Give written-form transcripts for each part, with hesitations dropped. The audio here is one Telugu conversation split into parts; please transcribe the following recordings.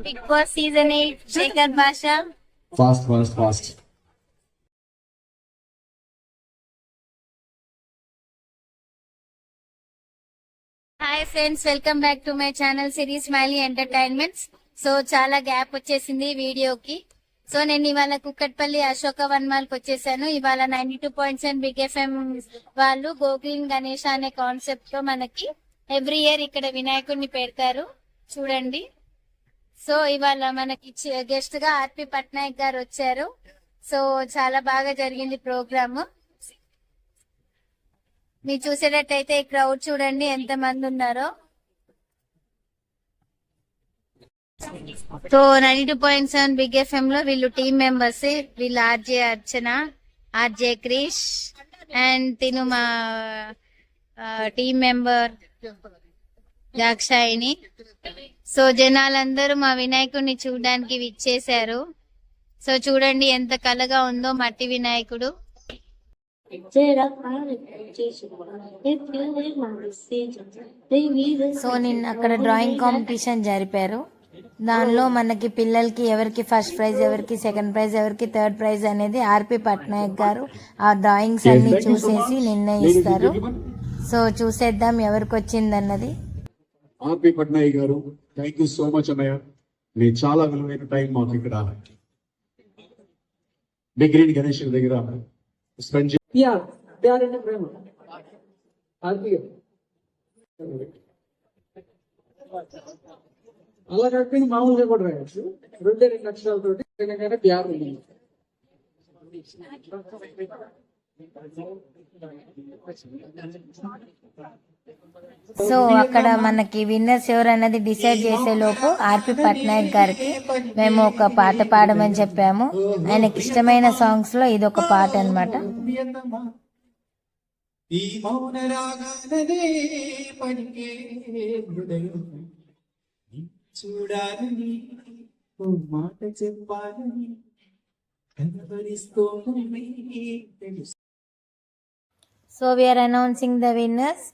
బిగ్ బాస్ సీజన్ 8 శేఖర్ భాష. Fast. Hi friends, welcome back to my channel series smiley entertainments. So చాలా గ్యాప్ వచ్చేసింది వీడియోకి. సో నేను ఇవాళ కుక్కట్పల్లి అశోక వన్మాల్కి వచ్చేసాను. ఇవాళ 92.7 బిగ్ ఎఫ్ఎం వాళ్ళు గోగ్రీన్ గణేష్ అనే కాన్సెప్ట్ తో మనకి ఎవ్రీ ఇయర్ ఇక్కడ వినాయకుడిని పెడతారు చూడండి. సో ఇవాళ మనకి గెస్ట్ గా ఆర్పి పట్నాయక్ గారు వచ్చారు. సో చాలా బాగా జరిగింది ప్రోగ్రామ్. మీరు చూసేటట్టయితే ఈ క్రౌడ్ చూడండి ఎంత మంది ఉన్నారో. సో 92.7 బిగ్ ఎఫ్ఎం లో వీళ్ళు టీమ్ మెంబర్స్. వీళ్ళు RJ Archana, RJ Krish and Tinu మా టీమ్ మెంబర్ దాక్షాయిని. సో జనాలందరూ మా వినాయకుడిని చూడడానికి విచ్చేశారు. సో చూడండి ఎంత కళగా ఉందో మట్టి వినాయకుడు. సో నిన్న అక్కడ డ్రాయింగ్ కాంపిటీషన్ జరిపారు. దానిలో మనకి పిల్లలకి ఎవరికి ఫస్ట్ ప్రైజ్, ఎవరికి సెకండ్ ప్రైజ్, ఎవరికి థర్డ్ ప్రైజ్ అనేది ఆర్పి పట్నాయక్ గారు ఆ డ్రాయింగ్స్ అన్ని చూసేసి నిర్ణయిస్తారు. సో చూసేద్దాం ఎవరికి వచ్చింది అన్నది. ఆర్పి పట్నాయక్ గారు, థ్యాంక్ యూ సో మచ్ అన్నయ్య. మీ చాలా విలువైన టైం మాకు ఇక్కడ బిగ్ గ్రీన్ గణేష్ దగ్గర స్పెండ్ అలా కాకపోతే మామూలుగా కూడా రాయచ్చు. 2 అక్షరాలతో ప్యార్ ఉంది. సో అక్కడ మనకి విన్నర్స్ ఎవరు అన్నది డిసైడ్ చేసే లోపు ఆర్పి పట్నాయక్ గారికి మేము ఒక పాట పాడమని చెప్పాము. ఆయనకి ఇష్టమైన సాంగ్స్ లో ఇది ఒక పాట అన్నమాట. చూడాలని మాట చెప్పాలని. So we're announcing the winners.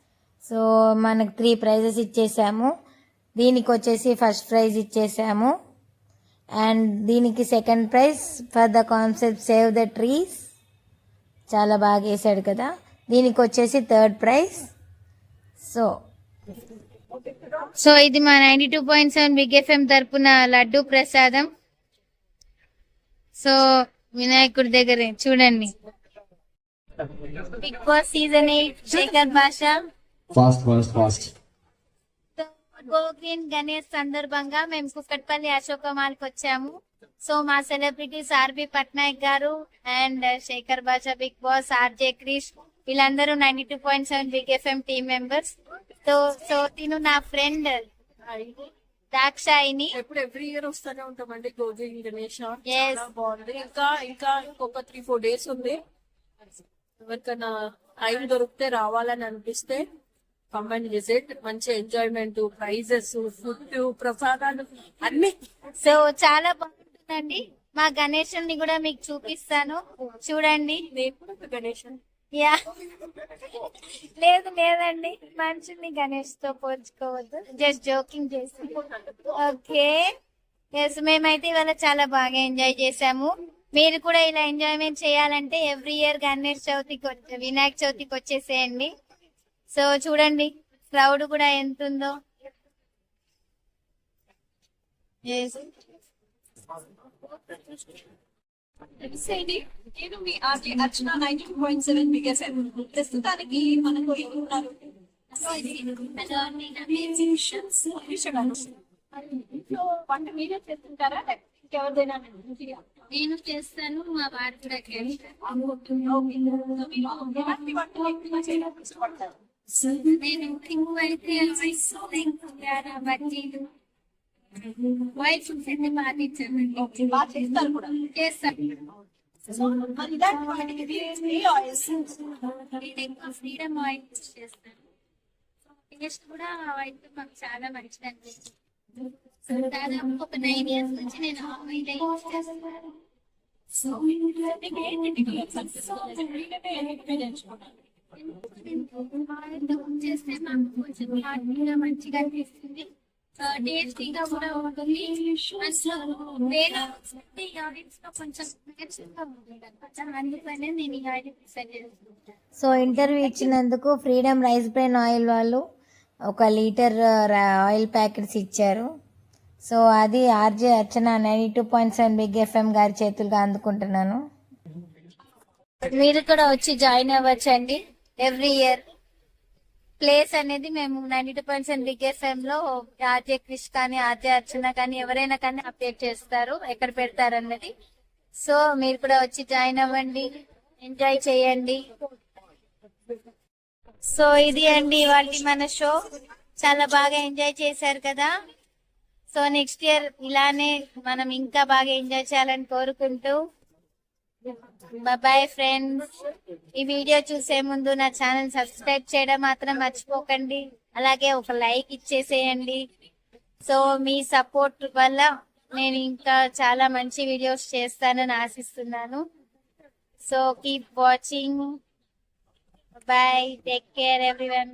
So మనకు 3 prizes ఇచ్చేసాము. దీనికి వచ్చేసి ఫస్ట్ ప్రైజ్ ఇచ్చేసాము అండ్ దీనికి second prize for the concept save the trees. చాలా బాగా వేసాడు కదా. దీనికి వచ్చేసి థర్డ్ ప్రైజ్. సో ఇది మా 92.7 బిగ్ ఎఫ్ఎం తరపున లడ్డు ప్రసాదం. సో వినాయకుడి దగ్గర చూడండి. బిగ్ బాస్ సీజన్ 8 శేఖర్ భాష. ఫాస్ట్. గోగ్రీన్ గణేష్ సందర్భంగా మేము కుక్కట్పల్లి అశోక మాల్కి వచ్చాము. సో మా సెలబ్రిటీస్ ఆర్పి పట్నాయక్ గారు అండ్ శేఖర్ భాష, బిగ్ బాస్, ఆర్జే క్రిష్ వీళ్ళందరూ 92.7 big FM team members. So Tinu నా ఫ్రెండ్ దాక్షాయిని. ఎప్పుడు ఎవ్రీ ఇయర్ వస్తూనే ఉంటామండి గోగ్రీన్ గణేష్. బాగుంది. ఇంకా ఇంకొక 3-4 days ఉంది. ఎవరికైనా టైం దొరికితే రావాలని అనిపిస్తే కమ్ అండ్ విజిట్. మంచి ఎంజాయ్మెంట్, ప్రైజెస్, ఫుడ్, ప్రసాదాలు అన్ని. సో చాలా బాగుంటుందండి. మా గణేశుని కూడా మీకు చూపిస్తాను చూడండి. నేను కూడా గణేష్ యా లేదండి, మనుషుల్ని గణేష్ తో పోల్చుకోవద్దు. జస్ట్ జోకింగ్ చేసి. ఓకే ఎస్, మేమైతే ఇవాళ చాలా బాగా ఎంజాయ్ చేసాము. మీరు కూడా ఇలా ఎంజాయ్మెంట్ చేయాలంటే ఎవ్రీ ఇయర్ గణేష్ చవితికి వినాయక చవితికి వచ్చేసేయండి. సో చూడండి క్రౌడ్ కూడా ఎంత ఉందో. నేను మీ ఆర్జే అర్చన 92.7 బిగ్ ఎఫ్ఎం. ప్రస్తుతానికి మనకు ఉన్నారు వంట మీరే చేస్తుంటారా ఇంకెవరిదైనా? నేను చేస్తాను, మా వారు కూడా నేను కింగ్ అయితే బజ్జీలు వైట్ ఫుడ్స్ అయితే బాగా చేస్తాను ఫ్రీడమ్ ఆయిల్ చేస్తాను. టేస్ట్ కూడా ఆయిల్ మాకు చాలా మంచిది అనిపిస్తుంది. దాదాపు ఒక 9 years నుంచి నేను ఆయిల్ యూజ్ చేస్తాను. చేస్తే మాకు కొంచెం మంచిగా అనిపిస్తుంది. టేస్టీగా కూడా ఉంటుంది. వేరే ఆడియన్స్ లో కొంచెం నేర్చుకుంటా ఉంటుంది అనమాట. అందుకనే నేను ఈ ఆయిల్ ప్రిఫర్ చేస్తాను. సో ఇంటర్వ్యూ ఇచ్చినందుకు ఫ్రీడమ్ రైస్ బ్రెయిన్ ఆయిల్ వాళ్ళు 1 లీటర్ ఆయిల్ ప్యాకెట్స్ ఇచ్చారు. సో అది ఆర్జే అర్చన 92.7 బిగ్ ఎఫ్ఎం గారి చేతులుగా అందుకుంటున్నాను. మీరు కూడా వచ్చి జాయిన్ అవ్వచ్చండి. ఎవ్రీ ఇయర్ ప్లేస్ అనేది మేము 92.7 బిగ్ ఎఫ్ఎం లో ఆర్జే క్రిష్ కానీ ఆర్జే అర్చన కానీ ఎవరైనా కానీ అప్డేట్ చేస్తారు ఎక్కడ పెడతారు అన్నది. సో మీరు కూడా వచ్చి జాయిన్ అవ్వండి, ఎంజాయ్ చేయండి. సో ఇది అండి ఇవాళ మన షో. చాలా బాగా ఎంజాయ్ చేశారు కదా. సో నెక్స్ట్ ఇయర్ ఇలానే మనం ఇంకా బాగా ఎంజాయ్ చేయాలని కోరుకుంటూ బాయ్ ఫ్రెండ్స్. ఈ వీడియో చూసే ముందు నా ఛానల్ సబ్స్క్రైబ్ చేయడం మాత్రం మర్చిపోకండి. అలాగే ఒక లైక్ ఇచ్చేసేయండి. సో మీ సపోర్ట్ వల్ల నేను ఇంకా చాలా మంచి వీడియోస్ చేస్తానని ఆశిస్తున్నాను. So keep watching. Bye, take care everyone.